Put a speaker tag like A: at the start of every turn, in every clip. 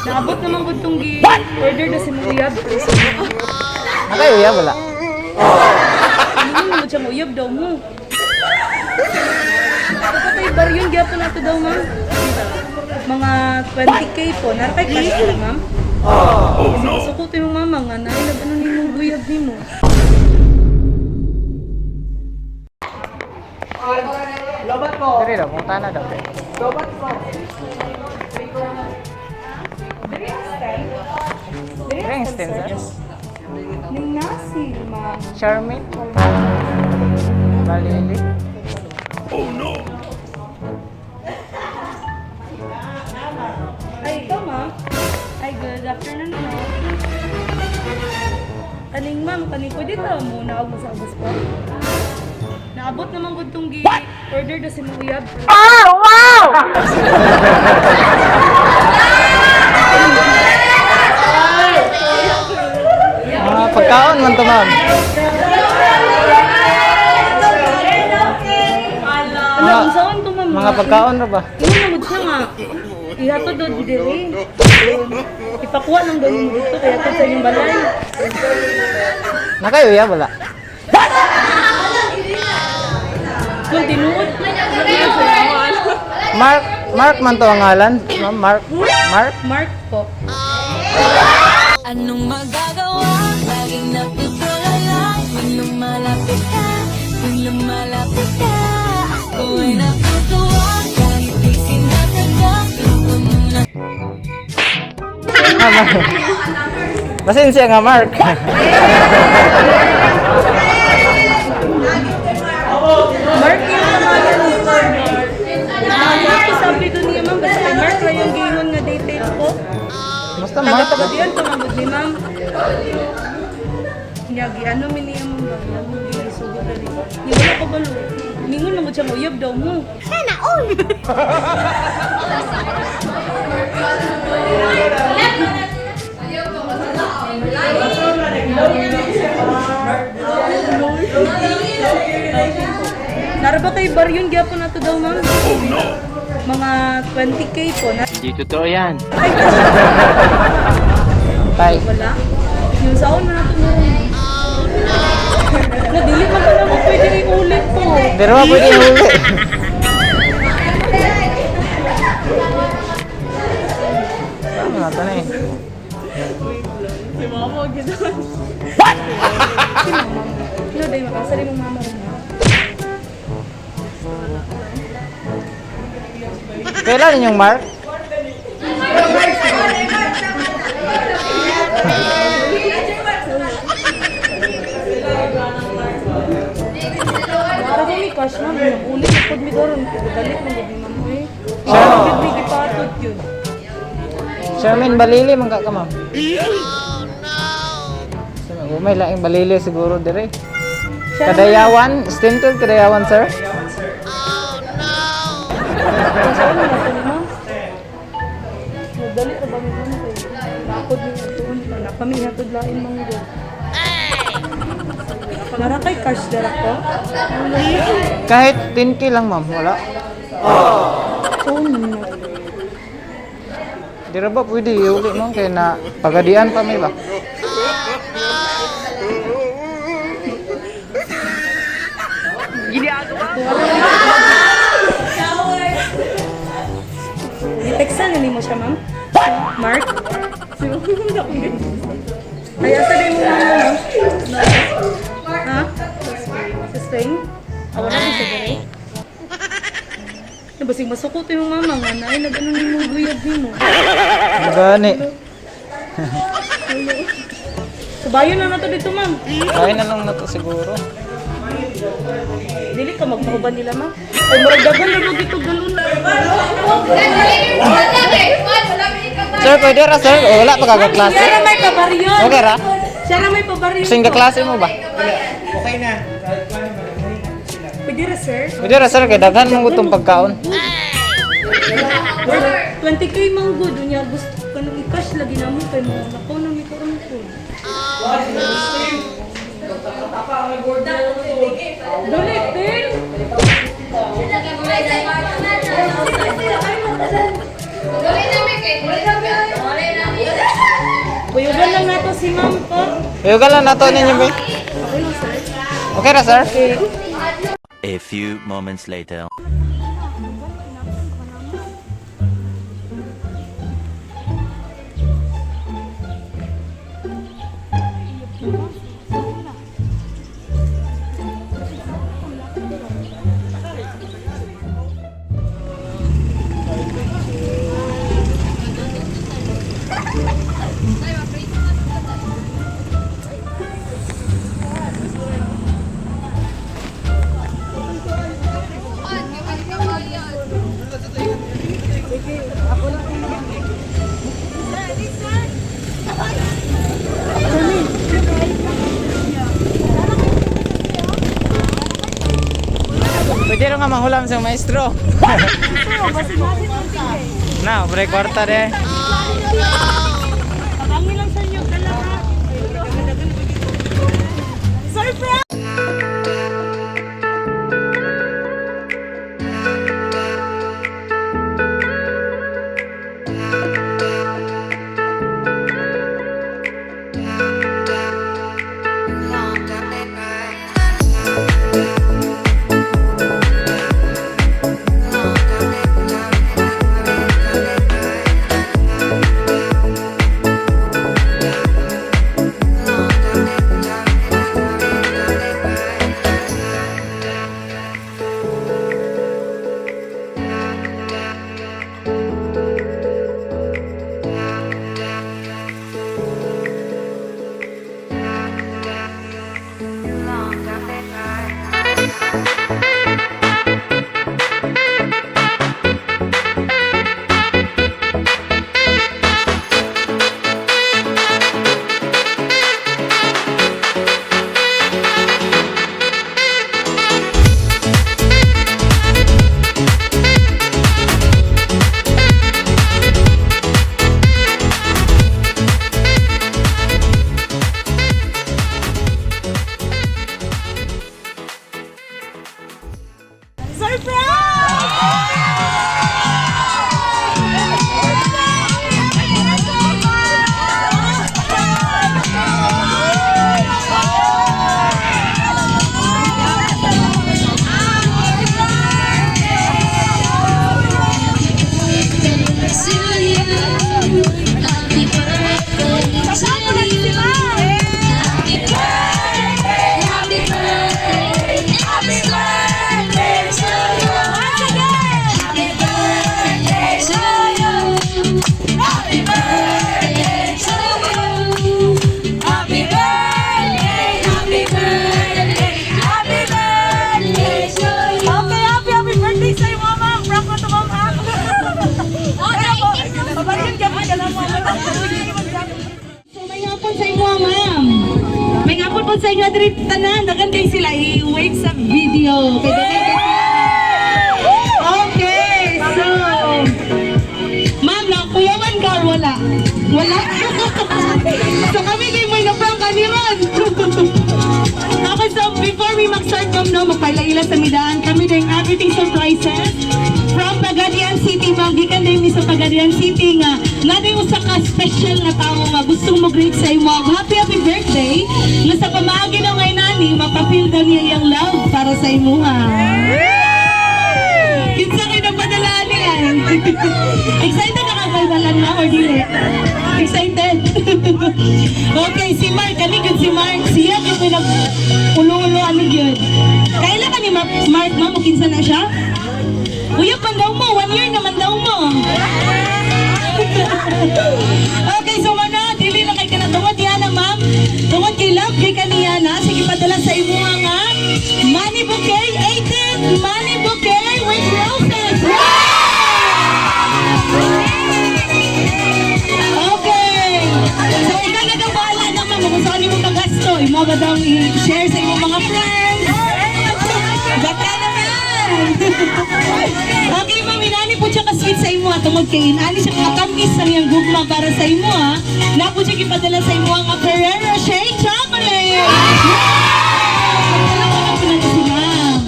A: Naabot naman ko itong order na si Muyab.
B: Nakayuya wala.
A: Ano mo siya Muyab daw mo? Kapatay baryon, gyapon nato daw ma'am. Mga 20k po. Narakay cash ko ma'am. Kasi masukutin mo mama nga na. Ano ni mong Muyab ni mo?
B: Diri daw, punta na daw. Drinks din, sir.
A: Ning nasi, ma'am.
B: Charmin. Balili.
A: Ay, ikaw ma'am. Ay, good afternoon ma'am. Kaning ma'am, kaning pwede ka muna ako sa abos po. Naabot naman ko itong order na si Muyab.
B: Pagkaon man to, ma'am.
A: Ano, ang saan to ma'am?
B: Mga pagkaon ra ba?
A: Ano namod siya nga? Ihatod doon diri. Ipakuha lang daw mo dito, kaya ito sa inyong balay.
B: Nakayuya wala.
A: Kung tinuod,
B: Mark man to ang ngalan. Ma'am, Mark.
A: Mark po.
C: Anong magagawa? Laging napitulala. Kung lumalapit ka, kung lumalapit ka, ako ay natutuwa. Kahit di sinatagap, ito muna.
B: Pasensya nga, Mark.
A: Mark yung pangalan ni Mark ko sabi doon niya ma'am, basta kay Mark lang yung gihon nga detail ko.
B: Basta, Mark.
A: Taga-tagadiyan ko ma'am, ni ma'am. Nyagi, ano miniya mo ba? Ano gisugod na rin. Ni wala ko balo. Ningon na mo siya Muyab daw mo. Sana all! Naraba kay baryon, gyapon nato daw ma'am. Mga 20k po.
D: Hindi totoo yan.
B: Tay.
A: Wala. Yung saon na nato mo. Nadili man ko lang, pwede rin ulit po.
B: Pero pwede yung uli. Ano na ito na eh.
A: Si mama, gano'n. What? Si mama. Ano dahi makasali mong mama rin na?
B: Kailan ninyong Mark?
A: Para ko may cash na, ulit na pod mi doon. Galit mo gabi mama eh. Siya, may gipatod yun.
B: Charmin Balili, mangka ka, ma'am. May laing Balili siguro dire. Kadayawan, Stinted, Kadayawan, sir.
A: Kung saan na nato ni ma'am? Nagalit na ba mi ma'am kayo? Nakod ni atuon pa na. Kami hatod lain manggo. Nara kay cash dara ko?
B: Kahit 10k lang, ma'am. Wala.
A: So, na.
B: Di ra ba pwede iuli, ma'am? Kaya na pagadian pa may ba?
A: I-textan na mo siya, ma'am? Mark? Ay, asa din mo mama, ma'am? Ha? Sa Spain? Wala din siya dere? Nabasing masukutin mo mama nga na ay nag-ano ni mo buyag ni mo.
B: Gani.
A: Subayon na na to dito, ma'am.
B: Kaya na lang na to siguro.
A: Dili ka magpahuban nila, ma'am. Ay, marag dagan na dito galon.
B: Sir, pwede ra, sir? O, wala pa kagaklase?
A: Siya na may pabaryon.
B: Okay ra?
A: Siya na may pabaryon.
B: Kasing kaklase mo ba?
A: Pwede ra, sir.
B: Pwede ra, sir. Kaya daghan mo itong pagkaon.
A: 20k mang good. Unya, gusto ka nang i-cash lagi namin kay mga nako na may karoon po. Dali, Phil!
C: Gawin namin kayo.
A: Puyugan lang nato si ma'am po.
B: Yugal lang nato ninyo, be.
A: Okay lang, sir.
B: Okay ra, sir?
A: Okay.
D: A few moments later.
B: Pwede rin nga mahulam sa maestro. Na, break kwarta de.
A: Pabangi lang sa inyo, dalawa. Surprise! po sa inyo diri tanan, dagan kay sila i-wait sa video. Kay dagan kay okay, so ma'am, nakuyawan ka or wala? Wala? So kami kay may na-prank kaniran. Okay, so before we mag-start ma'am, no, magpaila-ila sa midaan, kami din everything surprises from Pagadian City, ma'am. Gikan din mi sa Pagadian City nga naday usa ka special na tao nga gustong mo greet sa imo. Happy birthday. Nga sa pamaagi daw ngay nani, mapapil daw niya yung love para sa imo ha. Kinsa kay napadala niya. Excited na ka kay na or dili? Excited? Okay, si Mark, kani gud si Mark. Siya gud may nag-ulo-ulo ano gyud. Kailan ka ni Mark, ma'am, o kinsa na siya? Uyap man daw mo, 1 year naman daw mo. Okay, so mana, dili lang kay kanatungod yan na ma'am. Tungod kay love kay kaniyana, sige padala sa imo nga money bouquet, 18 money bouquet with roses. Okay. So ikaw na daw bahala na ma'am, kung saan mo magasto, imo ba daw i-share sa imo mga friends? Baka naman. Okay, ma'am, inani po siya ka-sweet sa imo tungod kay inani siya katamis sa iyang gugma para sa imo ha. Na po siya ipadala sa imo ang Ferrero Shake Chocolate. Alam ko na si ma'am.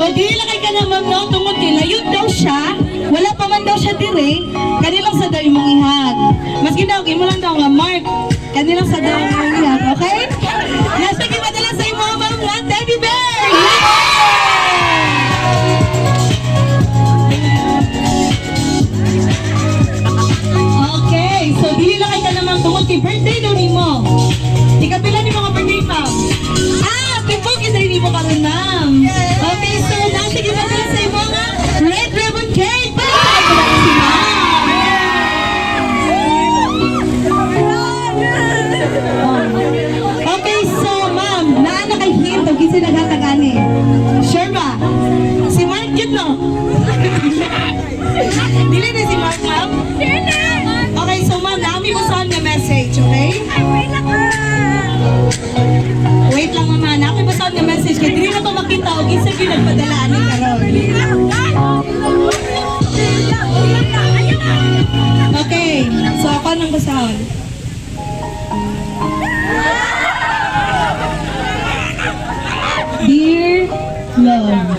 A: O di lang kay ka na ma'am, no? Tungod kay layot daw siya. Wala pa man daw siya dire. Kanilang sa daw imong ihag. Mas ginaw, imo lang daw nga Mark. Kanila sa daw niya, okay? Nasa gipadala sa imo ma'am nga teddy bear. Okay, so dili lang kay ka naman tungod kay birthday daw nimo. Ikapila ni mga birthday ma'am. Tipog isa ni mo karon ma'am. Okay, so nasa gipadala sa imo nga red ribbon cake. Bye! Si ma'am. Okay, so ma'am, naana kay hint og kinsa naghatagani. Sure ba? Si Mark yun no? Dili na si Mark, ma'am? Okay, so ma'am, naami mo saan nga message, okay? Wait lang mama, naami mo saan nga message kay dili na to makita og kinsa gyud nagpadala ani karon. Okay, so ako nang basahon. Dear love.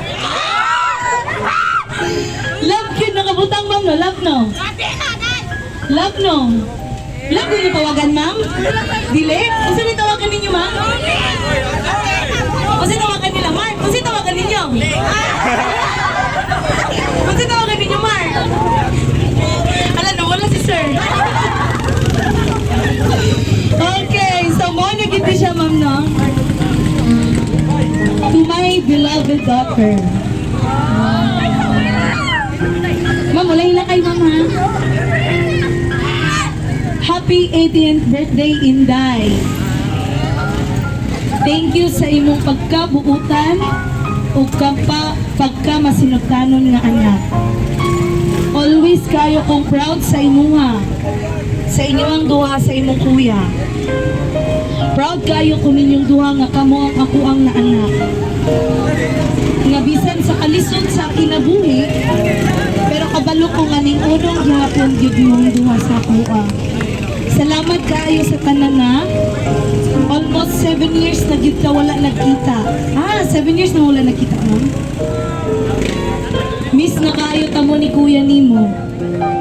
A: Love kid nakabutang ma'am no, love no. Love no. Love ko yung tawagan ma'am? Dili? Kasi ni tawagan ninyo ma'am? Kasi tawagan nila Mark? Kasi tawagan ninyo? Kasi tawagan ninyo Mark? Alam na, wala si sir. Okay, so mo nagiti siya ma'am no? To my beloved daughter. Ma'am, wala na kay ma'am ha? Happy 18th birthday, Inday. Thank you sa imong pagkabuutan o pagkamasinugtanon nga anak. Always kayo kong proud sa imuha. Sa inyong duha sa imong kuya. Proud kayo kung ninyong duha nga kamo ang ako ang naanak. Nga bisan sa kalisod sa kinabuhi, pero kabalo ko nga ning unong gihapon gyud mong duha sa kuha. Salamat kayo sa tanan na. Almost 7 years na gyud ka wala nagkita. 7 years na wala nagkita mo. Miss na kayo tamo ni kuya nimo.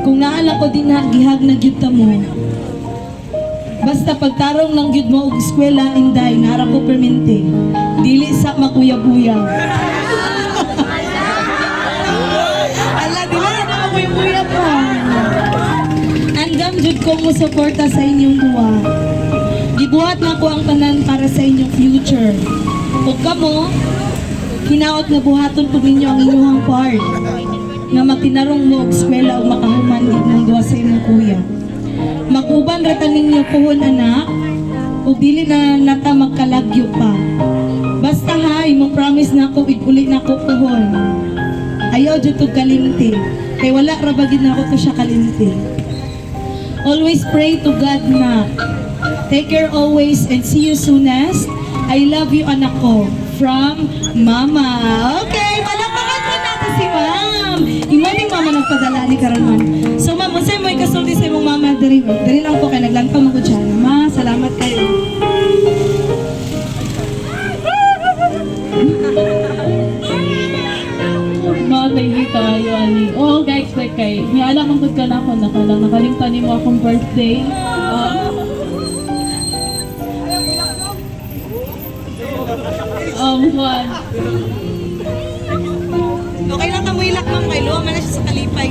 A: Kung naala ko din na gihag na gyud ta mo. Basta pagtarong ng gyud mo og eskwela Inday, nara ko permente. Dili sa makuya-buya. Ala, dili na makuya-buya pa. Andam jud ko mo suporta sa inyong duha. Gibuhat na ko ang tanan para sa inyong future. Ug kamo, hinaot nga buhaton pud ninyo ang inyong part. Nga matinarong mo og eskwela ug makahuman gid ng duha sa inyong kuya. Makuban rata ninyo puhon anak, ug dili na nata magkalagyo pa. Basta ha, imong promise na ako, igulit na ako puhon. Ayaw jud to kalimti, kay wala ra ba gid na ako to siya kalimti. Always pray to God na. Take care always and see you soonest. I love you anak ko. From Mama. Okay, palakpakan po natin si Ma'am. Imaming Mama nagpadala ni karon ma'am. So ma'am, unsay mo ikasulti sa imong mama diri? Diri lang po kay naglantaw mo ko dyan. Ma, salamat kayo.
E: Thank you kayo, ani. Oo, ka-expect kay. May alam ang good ka na ako, nakalimtan mo akong birthday. Juan.
A: Okay lang ka mo ilak ma'am, kay luwa man na siya sa kalipay.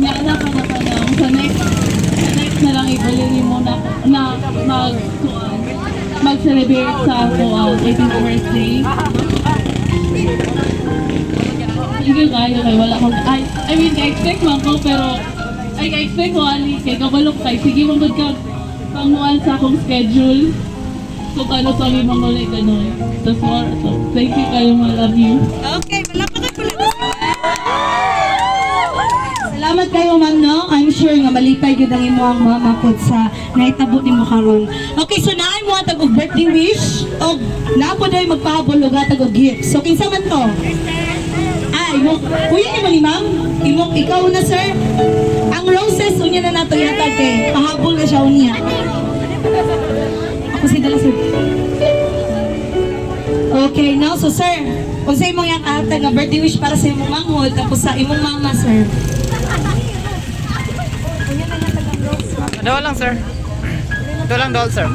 E: May alam ka na sa next na lang ibulin mo na mag-celebrate sa ako ang 18th birthday. Sige kayo kay wala akong I mean ka-expect man ko pero ka-expect ko ali kay kabalok kay sige mong good ka panguan sa akong schedule so kano sa aming mga ulit gano'n so thank you kayo, I love you.
A: Okay, palakpakan po natin. Salamat kayo ma'am no. I'm sure nga malipay gyud ang imo ang mama pod sa naitabo nimo karon. Okay, so naay mo atag og birthday wish og napo day magpahabol og atag og gift. So kinsa man to? Imo kuya ni ma'am? Imo ikaw na sir. Ang roses unya na nato yatag kay pahabol na siya unya. Ako si dala sir. Okay, now so sir, unsay imong yang atag nga birthday wish para sa imong manghod tapos sa imong mama sir?
B: Dawal lang, sir. Ito lang, dawal, sir.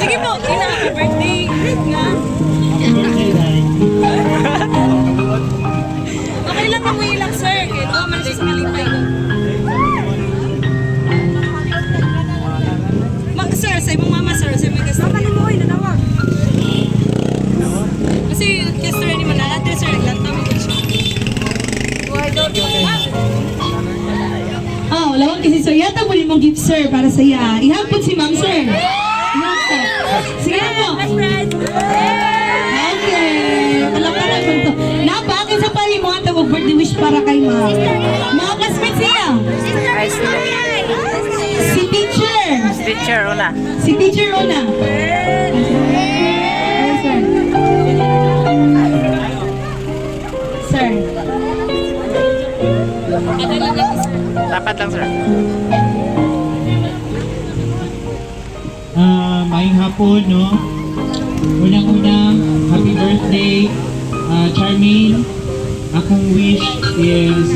A: Sige po, happy birthday. Nga. Okay lang kung ilang, sir. Kaya doon man siya sa kalipay ko. Sir, sa imong mama, sir. Sa imong guest. Mama ni mo, inanawag. Kasi guest sir, ni manalate, sir. Naglantaw ko siya. Oh, lawag kasi sir. Yata mo ni mong gift, sir, para sa iya. Ihapon si ma'am, sir. Ihapon, sir. Sige na po. Okay. Palakaran ko to. Napaakin sa pari mo ang tawag birthday wish para kay ma'am. Mga classmates niya. Si teacher.
B: Teacher, una.
A: Si teacher una. Sir.
B: Dapat lang, sir.
F: Maayong hapon, no? Unang-una, happy birthday, Charmaine. Akong wish is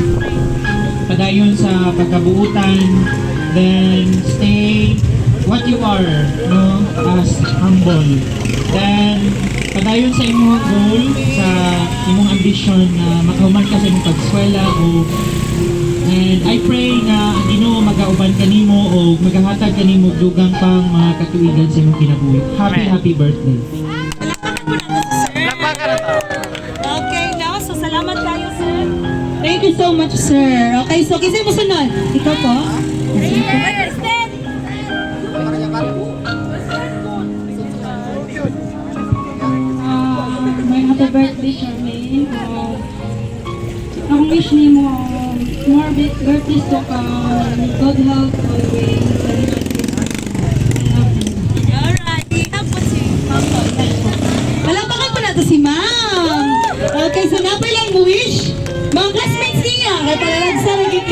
F: padayon sa pagkabuutan, then stay what you are, no? As humble. Then, padayon sa imong goal, sa imong ambition na makahuman ka sa imong pagswela o and I pray na ang Ginoo magauban kanimo o magahatag kanimo dugang pang mga katuigan sa imong kinabuhi.
B: Amen.
F: Happy birthday.
B: Lakbakan na to.
A: Okay, now, so salamat tayo, sir. Thank you so much, sir. Okay, so kasi mo sunod. Ikaw po. Sige po.
E: May happy birthday, Charmaine. Ang wish ni mo, more birthdays to come, good health always,
A: Alright, ikaw po si Ma'am. Palakpakan po natin si Ma'am. Okay, so napay lang mo wish. Mga classmates niya, kaya palalag sa lagi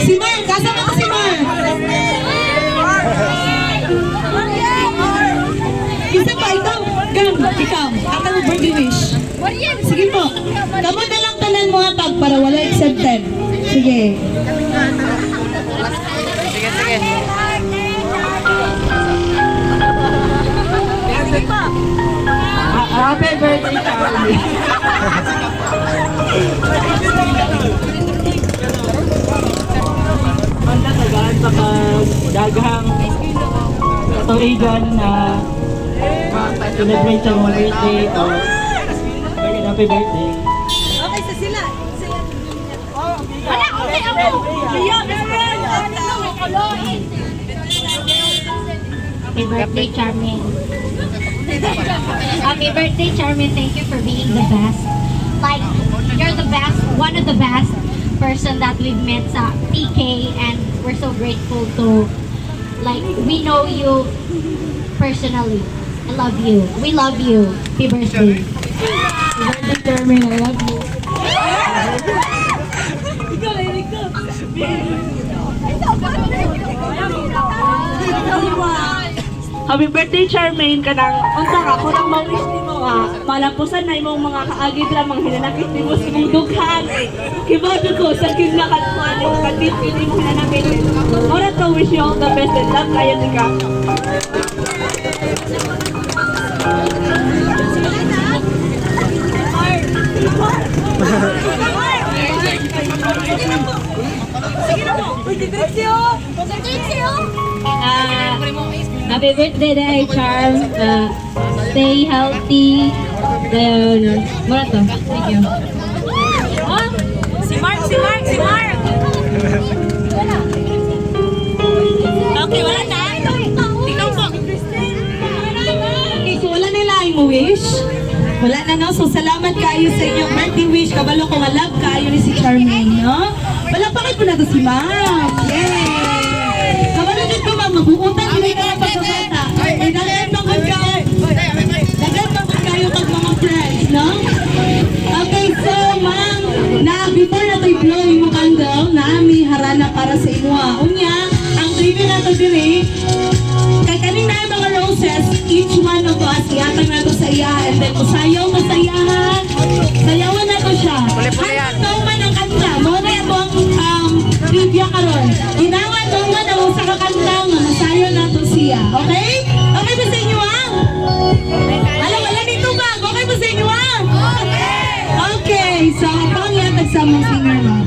A: si Ma'am, kasama ko si Ma'am. Isa pa, ikaw. Gang, ikaw. Ata mo birthday wish. Sige po. Kamo na lang tanan mo hatag para wala accepted. Sige.
B: Sige, sige.
F: Happy birthday, Charlie. Ang natagaan sa daghang katuigan na celebrate sa mga birthday o happy birthday.
A: Okay, sa sila.
G: Happy birthday, Charmaine. Happy birthday, Charmaine. Thank you for being the best. Like, you're the best, one of the best person that we've met sa PK, and we're so grateful to, like, we know you personally. I love you. We love you. Happy birthday.
E: Happy birthday, Charmaine. I love you.
H: Happy birthday, Charmaine, kanang unsa ka kunang ma-wish nimo nga malapusan na imong mga kaagid ra mga hinanakit nimo sa imong dughan. Kibado ko sa kinlakat ko ani kadit kini mo hinanakit. Ora to wish you all the best and love kayo tika.
G: Happy birthday, Day Charm. Stay healthy. Then, mura to. Thank you.
A: Si Mark. Okay, wala na. Ikaw po. Okay, so wala nila yung wish. Wala na, no? So salamat kayo sa inyong birthday wish. Kabalo ko malab kayo ni si Charmaine, no? Palakpakan po na to si Ma'am. Yay! Kabalo din ko, Ma'am. Mabuutan nila ka ng pagkakata. May dagan bangod kayo. Dagan bangod kayo pag mga friends, no? Okay, so Ma'am, na before na tayo blow yung candle, na may harana para sa inyo. Unya, ang trivia na to diri, Okay, kanina yung mga roses, each one of us, iatang na to sa iya, and then usayaw mo sa iyahan, sayawan na to siya. Hanggang man ang kanta, mo na ito ang trivia karon. Ginawan mo man ang usa ka kanta, nga masayaw na to siya. Okay? Okay ba sa inyo ah? Alam, wala dito ba? Okay ba sa inyo ah? Okay, so pangyatag sa mga singer mo.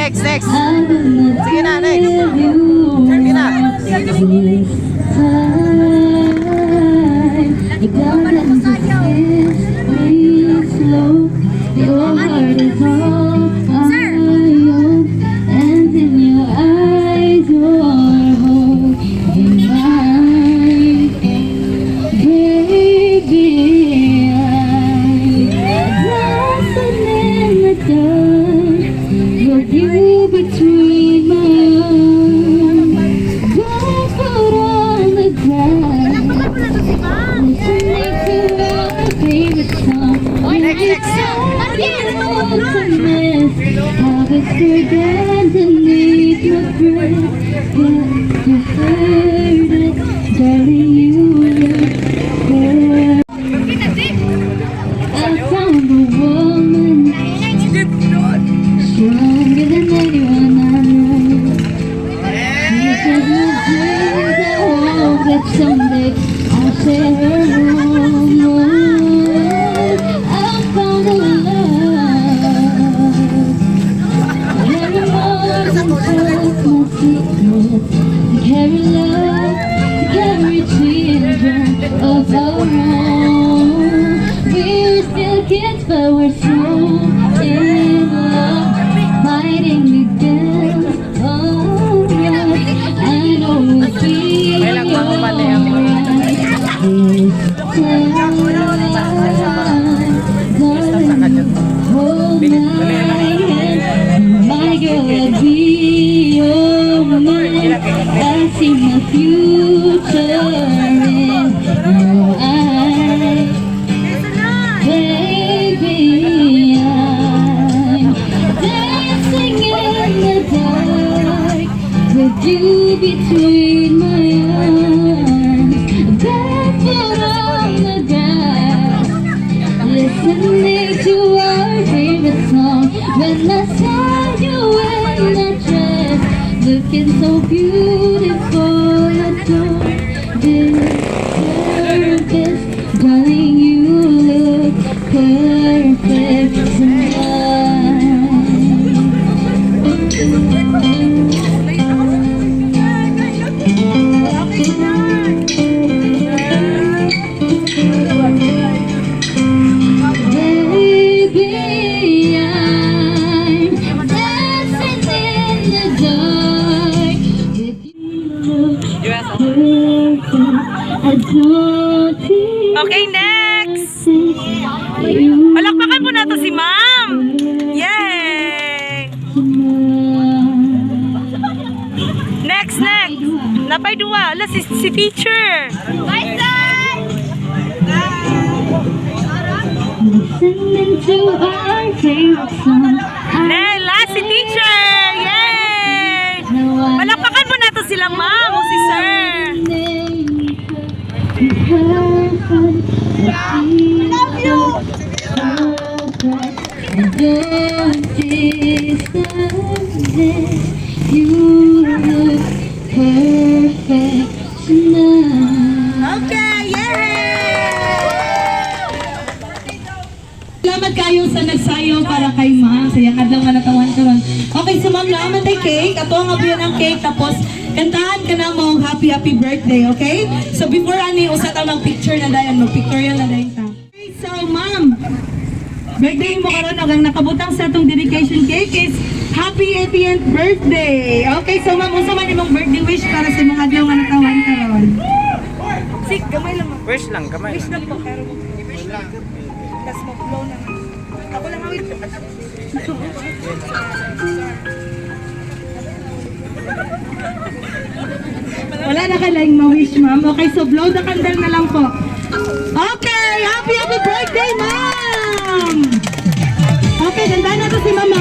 B: Next. Sige na, next. Sige na.
C: Your heart is all I own, and in your eyes you're holding mine. Baby, I'm dancing in the dark with you between my arms, barefoot on the grass, listening to our favorite song. Have it forget underneath my breath, but you heard it, darling, you look good. I found a woman stronger than anyone I know. She said my dreams, I hope that someday I'll share her home. I found a love. Carry love, carry children of our own. We're still kids, but we're so in love, fighting against all odds. I know we'll be alright. Hold my hand, my girl, I'll be your man. I see my future in your eyes. Baby, I'm dancing in the dark with you between my arms, barefoot on the grass, listening to our favorite song. When I saw you in that dress, looking so beautiful, I don't deserve this, darling, you look perfect tonight. Baby, I'm dancing in the dark with you. I don't think
A: Okay, next!
C: you
A: Palakpakan po nato si Ma'am! Yay! Next! Napay duwa. Ala, si teacher! Bye, sir!
C: listening to our favorite song.
A: Last si teacher! Yay! Palakpakan po nato silang ma'am o si sir!
C: I love you! You look perfect tonight.
A: Okay! Yay! Salamat kayo sa nagsayaw para kay ma'am. Sayang adlaw nga natawan karon. Okay, si ma'am naman tay cake. Ato ang abiyan ang cake. Tapos, kantahan ka na mo happy birthday, okay? So before ani, usa ta mag picture na dayon. Mag-pictorial na dayon ta. Okay, so ma'am, birthday mo karon og ang nakabutang sa atong dedication cake is happy 80th birthday. Okay, so ma'am, unsa man imong birthday wish para sa imong adlaw nga natawan karon?
H: Sik, gamay lang.
B: Wish lang, kamay
H: Wish
B: lang.
H: lang po, pero wish lang. Tapos mag-blow naman. Ako lang awit.
A: Wala na ka lang ma-wish, ma'am. Okay, so blow the candle na lang po. Okay, happy birthday, ma'am! Okay, ganda na to si mama.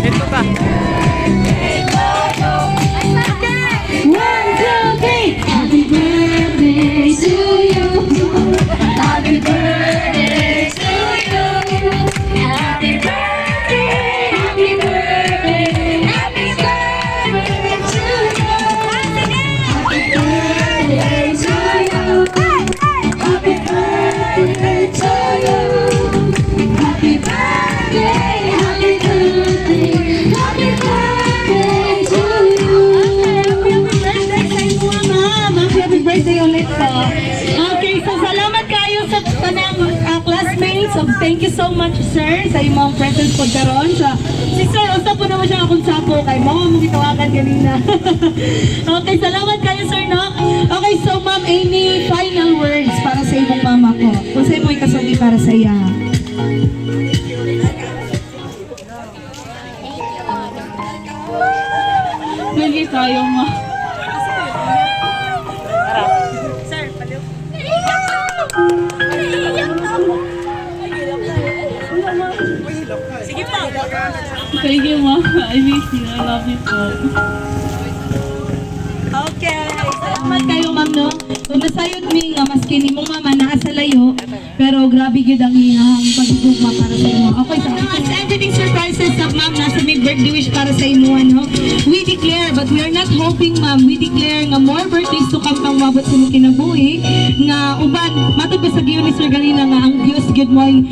B: Ito ka.
A: 1, 2, 3. Happy birthday to you. Happy birthday to you. Happy birthday, happy birthday, happy birthday to you. Happy birthday to you. Happy birthday to you. Happy birthday, happy birthday, happy birthday to you. Happy birthday ulit po. Okay, so salamat kayo sa tanang classmates. So thank you so much, sir, sa imong presence po karon. Si sir, usa po naman siya akong sapo kay mo gitawagan kanina. Okay, salamat kayo, sir, no? Okay, so ma'am, any final words para sa imong mama ko? Kung sa imong ikasulti para sa iya.
E: Lagi tayo ma. Thank you, ma. I miss you. I love you po.
A: Okay, salamat kayo, ma'am, no? Kung nasayod mi nga maski ni mong mama naa sa layo, pero grabe gyud ang iyang pagtugma para sa imo. Okay, so ang ending surprises sa ma'am nasa may birthday wish para sa imo, ano? We declare, but we are not hoping, ma'am. We declare nga more birthdays to come pang mabot sa imong kinabuhi, nga uban matod ba sa giyon ni Sir ganina nga ang Dios gyud mo ay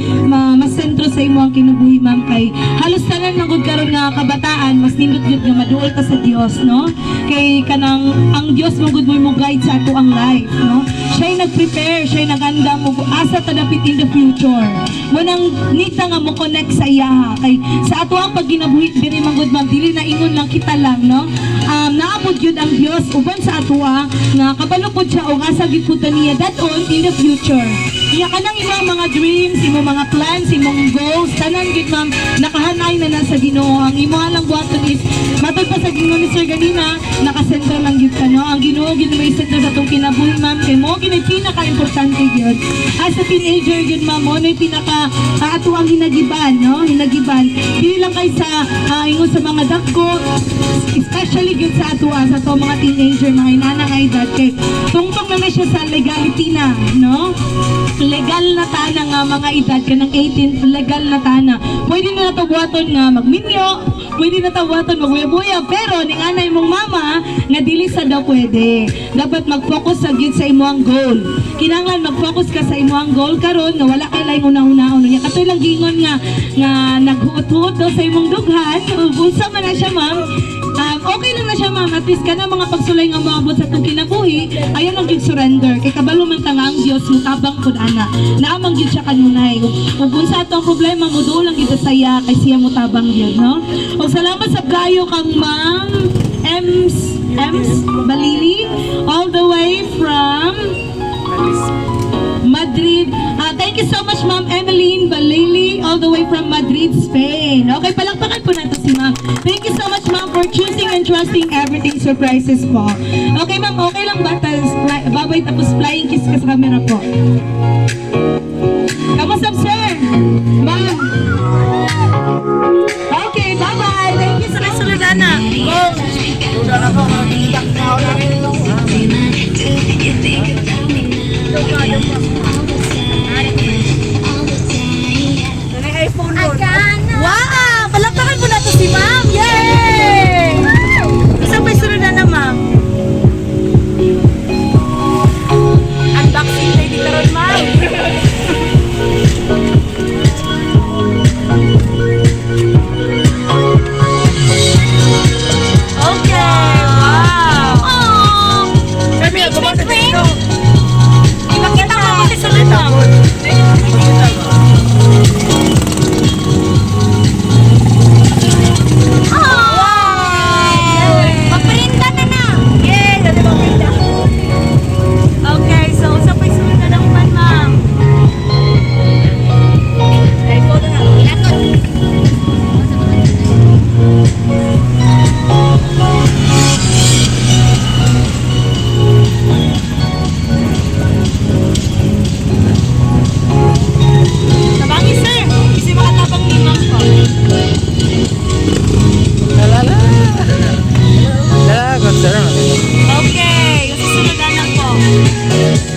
A: masentro sa imo ang kinabuhi, ma'am, kay halos tanan ng gud karon nga kabataan mas nindot gyud nga maduol ta sa Dios, no? Kay kanang ang Dios mo gud mo guide sa ato ang life, no? Siya'y nag-prepare, siya'y naganda mo asa ta dapit in the future. Munang nita nga mo connect sa iya, kay sa ato ang pagkinabuhi diri man gud, ma'am, dili na ingon lang kita lang, no? Naabot yun ang Dios uban sa atua nga kabalo pod siya og asa gid pud niya daton in the future. Iya kanang imong mga dreams, imong mga plans, imong goals, tanan gid, ma'am, nakahanay na nasa Ginoo. Ang imo lang buhaton is matod pa sa Ginoo ni Sir ganina, nakasentro lang gid ka, no? Ang Ginoo gid may sentro sa atong kinabuhi, ma'am, kay mo gid pinaka-importante gyud. As a teenager gid, ma'am, mo nay pinaka ato ang hinagiban, no? Hinagiban. Dili lang kay sa ingon sa mga dagko, especially gyud sa ato mga teenager, mga inana nga edad, kay tungtong na siya sa legality na, no? Legal na tana nga mga edad kanang 18, legal na tana. Pwede na nato buhaton nga magminyo, pwede na tayo buhaton magbuya-buya, pero ning anay mong mama nga dili sa daw pwede. Dapat mag-focus sa gyud sa imong goal. Kinahanglan mag-focus ka sa imong goal karon nga wala kay laing una-una nya. Katoy lang gingon nga naghuot-huot daw sa imong dughan, unsa man na siya, ma'am. Okay lang na siya, ma'am. At least ka na mga pagsulay nga maabot sa itong kinabuhi, ayaw lang yung surrender. Kay kabalo man ta nga ang Diyos, mutabang pod ana. Naamang yun siya kanunay. Kung sa ito ang problema, mudo lang kita saya, kay siya mutabang yun, no? O salamat sa kayo kang ma'am Ems Balili, all the way from Madrid. Thank you so much, Ma'am Emeline Balili, all the way from Madrid, Spain. Okay, palakpakan po natin si Ma'am. Thank you so much, Ma'am, for choosing and trusting everything surprises po. Okay, Ma'am, okay lang ba? Babay tapos flying kiss ka sa camera po. Kamusta, sir? Ma'am? Okay, bye-bye. Thank you sa kasuludana. Wow! Palakpakan po natin si Ma'am! Yay! Isang may sunod na, Ma'am. Unboxing lady karon, Ma'am. Okay, wow! Oh!
C: Charmaine.